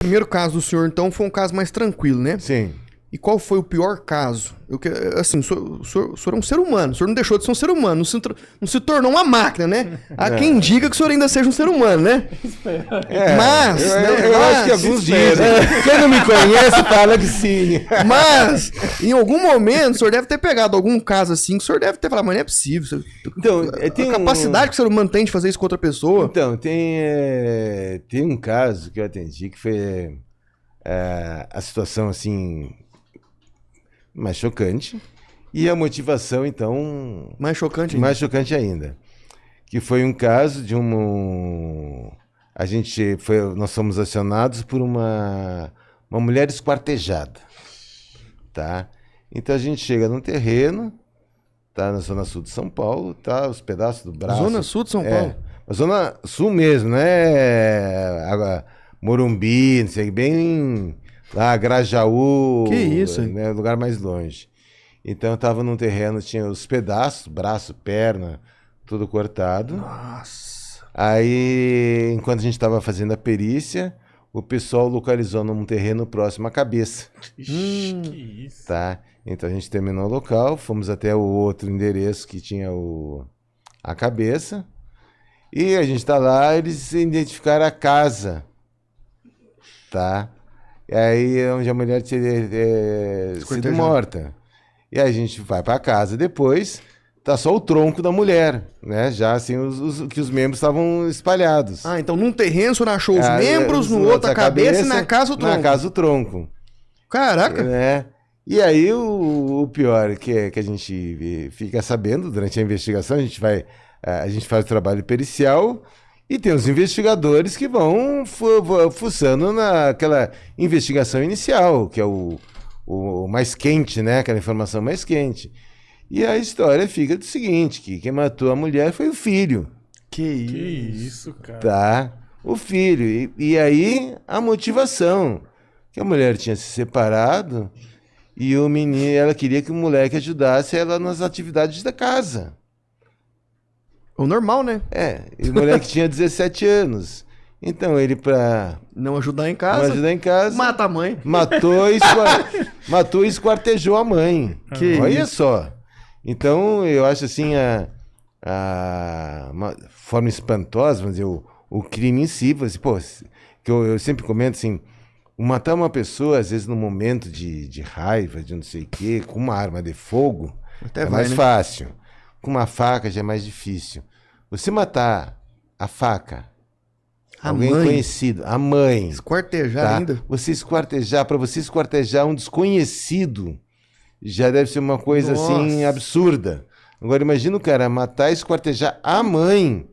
O primeiro caso do senhor, então, foi um caso mais tranquilo, né? Sim. E qual foi o pior caso? Assim, o senhor é um ser humano, o senhor não deixou de ser um ser humano, não se tornou uma máquina, né? Há quem diga que o senhor ainda seja um ser humano, né? Mas, eu acho que alguns dizem. Quem não me conhece fala que sim. Mas, em algum momento, o senhor deve ter pegado algum caso assim, que o senhor deve ter falado, mas não é possível. Então, tem a capacidade que o ser humano tem de fazer isso com outra pessoa. Então, tem um caso que eu atendi que foi a situação assim mais chocante e a motivação então Mais chocante ainda. mais chocante ainda, que foi um caso de nós fomos acionados por uma mulher esquartejada, tá? Então a gente chega num terreno, tá na zona sul de São Paulo, tá os pedaços do braço. Zona sul de São Paulo. A zona sul mesmo, né? Morumbi, não sei, bem lá, Grajaú. Que isso? Né, lugar mais longe. Então eu tava num terreno, tinha os pedaços, braço, perna, tudo cortado. Nossa. Aí, enquanto a gente tava fazendo a perícia, o pessoal localizou num terreno próximo à cabeça. Que isso. Tá? Então a gente terminou o local, fomos até o outro endereço que tinha a cabeça. E a gente tá lá, eles identificaram a casa. Tá? E aí é onde a mulher tinha sido morta. E aí a gente vai pra casa depois, tá só o tronco da mulher, né? Já assim, que os membros estavam espalhados. Ah, então num terreno o senhor achou os membros, no outro a cabeça e na casa o tronco. Na casa o tronco. Caraca. Né? E aí o pior que a gente fica sabendo durante a investigação, a gente faz o trabalho pericial e tem os investigadores que vão fuçando naquela investigação inicial, que é o mais quente, né? Aquela informação mais quente. E a história fica do seguinte, que quem matou a mulher foi o filho. Que isso, cara. Tá? O filho. E aí a motivação. Que a mulher tinha se separado e ela queria que o moleque ajudasse ela nas atividades da casa. O normal, né? E o moleque tinha 17 anos. Então ele, pra não ajudar em casa, mata a mãe. Matou e esquartejou a mãe. Olha só. Então eu acho assim uma forma espantosa, vamos dizer, o crime em si, assim, pô, que eu sempre comento assim, matar uma pessoa, às vezes, num momento de raiva, de não sei o quê, com uma arma de fogo, mais fácil. Com uma faca já é mais difícil. Você matar a faca, alguém conhecido, a mãe. Esquartejar ainda. Para você esquartejar um desconhecido, já deve ser uma coisa assim absurda. Agora imagina o cara matar e esquartejar a mãe.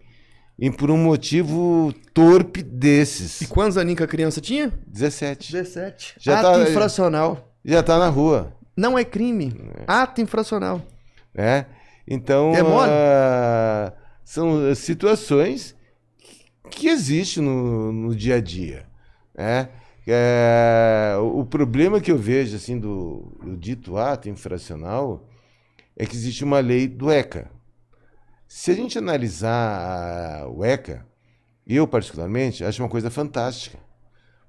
E por um motivo torpe desses. E quantos aninhos que a criança tinha? 17. 17. Já Ato infracional. Já tá na rua. Não é crime. Ato infracional. Então, são situações que existem no dia a dia. O problema que eu vejo assim, do dito ato infracional é que existe uma lei do ECA. Se a gente analisar o ECA, eu particularmente acho uma coisa fantástica,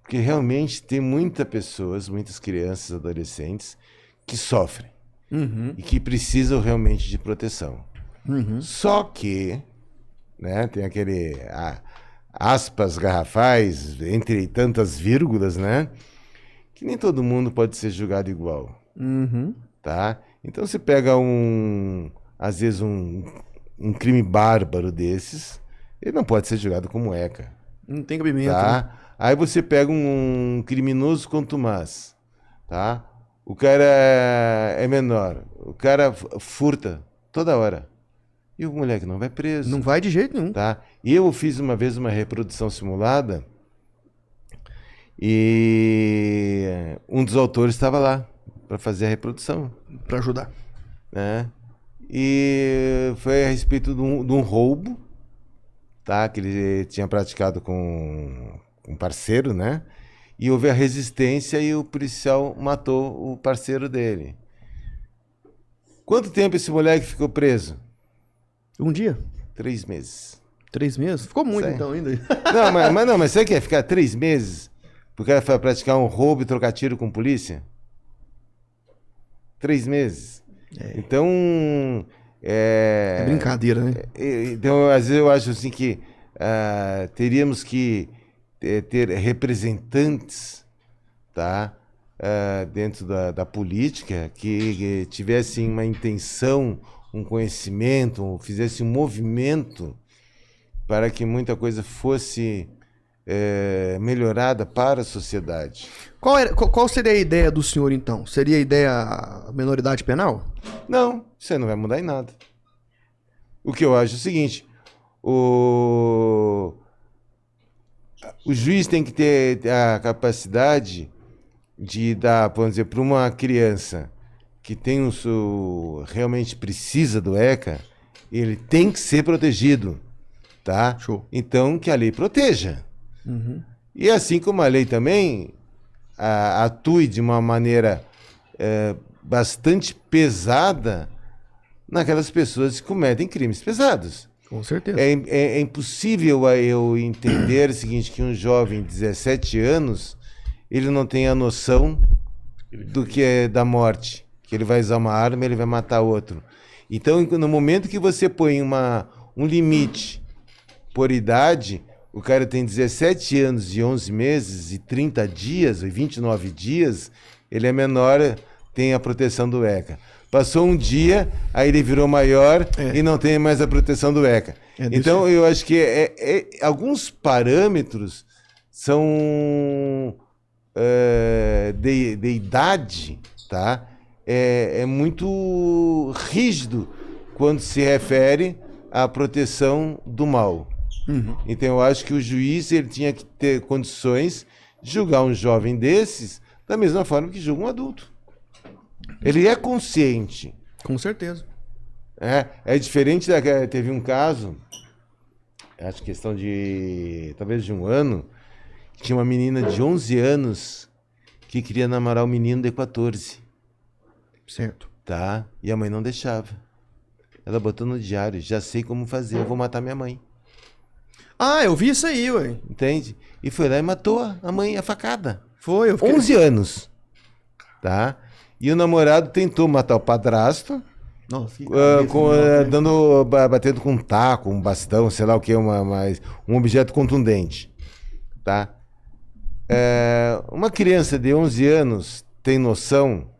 porque realmente tem muitas crianças, adolescentes que sofrem e que precisam realmente de proteção. Só que, né, tem aquele aspas garrafais entre tantas vírgulas, né, que nem todo mundo pode ser julgado igual, tá? Então você pega às vezes um crime bárbaro desses, ele não pode ser julgado como ECA. Não tem cabimento. Tá? Né? Aí você pega um criminoso contumaz, tá? O cara é menor, o cara furta toda hora. E o moleque não vai preso. Não vai de jeito nenhum. Tá? E eu fiz uma vez uma reprodução simulada e um dos autores estava lá para fazer a reprodução. Para ajudar. Né? E foi a respeito de um roubo, tá? Que ele tinha praticado com um parceiro, né? E houve a resistência e o policial matou o parceiro dele. Quanto tempo esse moleque ficou preso? Um dia. 3 meses. 3 meses? Ficou muito então ainda. Não, mas você quer ficar 3 meses Pro cara praticar um roubo e trocar tiro com polícia? 3 meses. Então... É brincadeira, né? Então, às vezes eu acho assim que teríamos que ter representantes, tá? Dentro da política que tivessem uma intenção, um conhecimento, fizessem um movimento para que muita coisa fosse melhorada para a sociedade. Qual seria a ideia do senhor, então? Seria a ideia menoridade penal? Não, isso aí não vai mudar em nada. O que eu acho é o seguinte, o juiz tem que ter a capacidade de dar, vamos dizer, para uma criança que tem realmente precisa do ECA, ele tem que ser protegido, tá? Show. Então, que a lei proteja. Uhum. E assim como a lei também atue de uma maneira bastante pesada naquelas pessoas que cometem crimes pesados. Com certeza. É impossível eu entender o seguinte, que um jovem de 17 anos, ele não tem a noção do que é da morte, que ele vai usar uma arma e ele vai matar outro. Então, no momento que você põe um limite por idade, o cara tem 17 anos e 11 meses e 30 dias, ou 29 dias, ele é menor, tem a proteção do ECA. Passou um dia, aí ele virou maior e não tem mais a proteção do ECA. Então, eu acho que alguns parâmetros são de idade, tá? É muito rígido quando se refere à proteção do mal. Uhum. Então, eu acho que o juiz ele tinha que ter condições de julgar um jovem desses da mesma forma que julga um adulto. Ele é consciente. Com certeza. É diferente teve um caso, acho questão de talvez de 1 ano, que tinha uma menina de 11 anos que queria namorar um menino de 14. Certo. Tá? E a mãe não deixava. Ela botou no diário, já sei como fazer, eu vou matar minha mãe. Ah, eu vi isso aí, ué. Entende? E foi lá e matou a mãe a facada. Foi, eu fiquei... 11 anos. Tá? E o namorado tentou matar o padrasto. Nossa, batendo com um taco, um bastão, sei lá o que, um objeto contundente. Tá? Uma criança de 11 anos tem noção?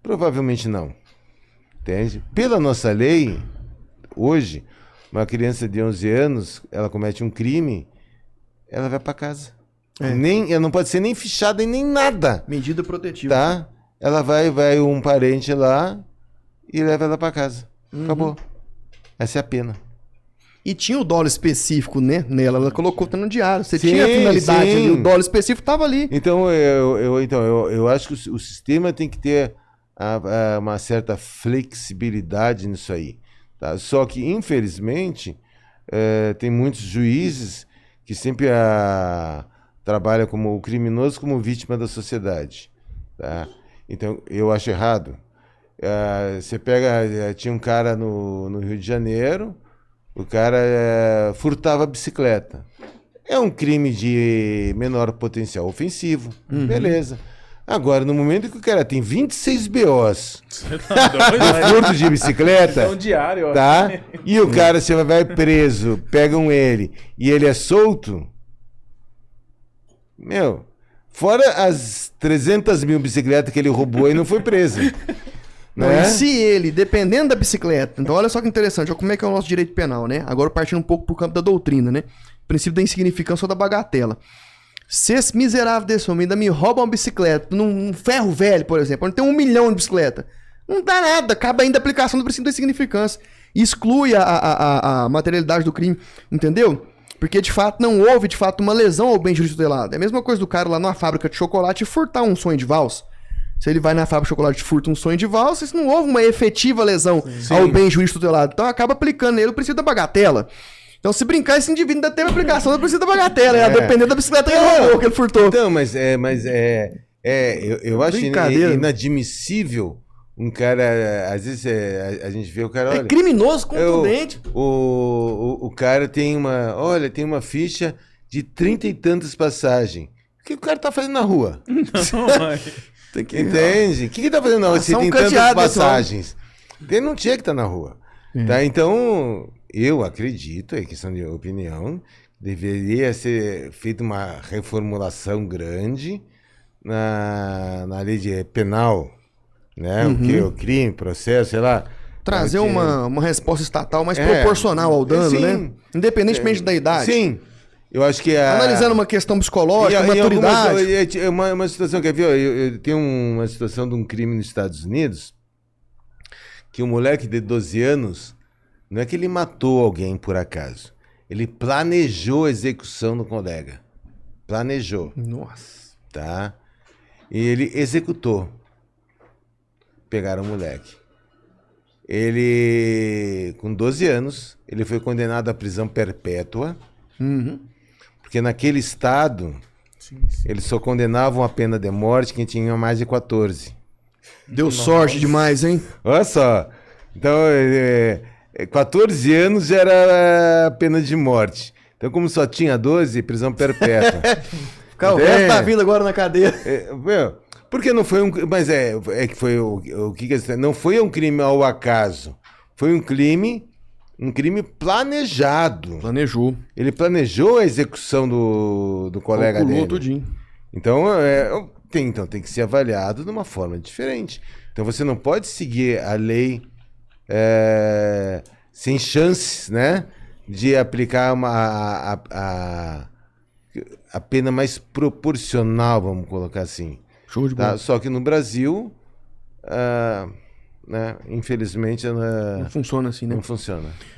Provavelmente não. Entende? Pela nossa lei, hoje, uma criança de 11 anos, ela comete um crime, ela vai para casa. Ela não pode ser nem fichada e nem nada. Medida protetiva. Tá? Ela vai um parente lá e leva ela para casa. Acabou. Essa é a pena. E tinha o dolo específico, né, nela. Ela colocou no diário. Você tinha a finalidade ali. O dolo específico estava ali. Então, eu acho que o sistema tem que ter uma certa flexibilidade nisso aí. Tá? Só que, infelizmente, tem muitos juízes que sempre trabalham como o criminoso como vítima da sociedade. Tá? Então, eu acho errado. Você pega... tinha um cara no Rio de Janeiro, o cara furtava a bicicleta. É um crime de menor potencial ofensivo. Beleza. Agora, no momento que o cara tem 26 BOs de furto de bicicleta, é um diário, tá? E o cara, você vai preso, pegam ele e ele é solto, meu, fora as 300 mil bicicletas que ele roubou e não foi preso. Não, e se ele, dependendo da bicicleta, então olha só que interessante, olha como é que é o nosso direito penal, né? Agora partindo um pouco pro campo da doutrina, né? Princípio da insignificância ou da bagatela. Se esse miserável desse homem ainda me rouba uma bicicleta, num ferro velho, por exemplo, onde tem 1 milhão de bicicleta, não dá nada, acaba ainda a aplicação do princípio da insignificância. Exclui a materialidade do crime, entendeu? Porque de fato não houve de fato uma lesão ao bem jurídico tutelado. É a mesma coisa do cara lá numa fábrica de chocolate e furtar um sonho de valsa. Se ele vai na fábrica de chocolate e furta um sonho de valsa, isso não houve uma efetiva lesão ao bem jurídico tutelado. Então acaba aplicando nele o princípio da bagatela. Então, se brincar, esse indivíduo ainda teve a aplicação do princípio da bagatela, dependendo da bicicleta que ele roubou, que ele furtou. Então, eu acho inadmissível um cara, às vezes a gente vê o cara, olha... É criminoso, contundente. O cara tem uma ficha de 30 e tantas passagens. O que o cara tá fazendo na rua? Não, Tem que... Entende? O que ele tá fazendo na rua se Ação tem tantas cadeada, passagens? Ele não tinha que estar na rua. Tá? Então, eu acredito, é questão de opinião, deveria ser feita uma reformulação grande na lei penal, né? O crime, processo, sei lá. Trazer Porque- uma resposta estatal mais proporcional ao dano, sim. né? Independentemente da idade. Sim. Eu acho que Analisando uma questão psicológica, em maturidade. uma situação, quer ver? Eu tenho uma situação de um crime nos Estados Unidos que um moleque de 12 anos, não é que ele matou alguém por acaso, ele planejou a execução do colega. Planejou, Nossa. tá? E ele executou. Pegaram o moleque. Ele, com 12 anos, ele foi condenado à prisão perpétua, Uhum. porque naquele estado sim, sim. eles só condenavam a pena de morte quem tinha mais de 14. Deu sorte demais, hein? Olha só. Então, 14 anos já era a pena de morte. Então, como só tinha 12, prisão perpétua. Ficar o resto da vida agora na cadeia. Meu, porque não foi um... Mas que foi o que não foi um crime ao acaso. Foi um crime planejado. Planejou. Ele planejou a execução do colega Calculou dele. tudinho. Então, tem que ser avaliado de uma forma diferente. Então, você não pode seguir a lei sem chances, né, de aplicar a pena mais proporcional, vamos colocar assim. Show de Tá? bola. Só que no Brasil, né, infelizmente, Não funciona assim, né? não funciona.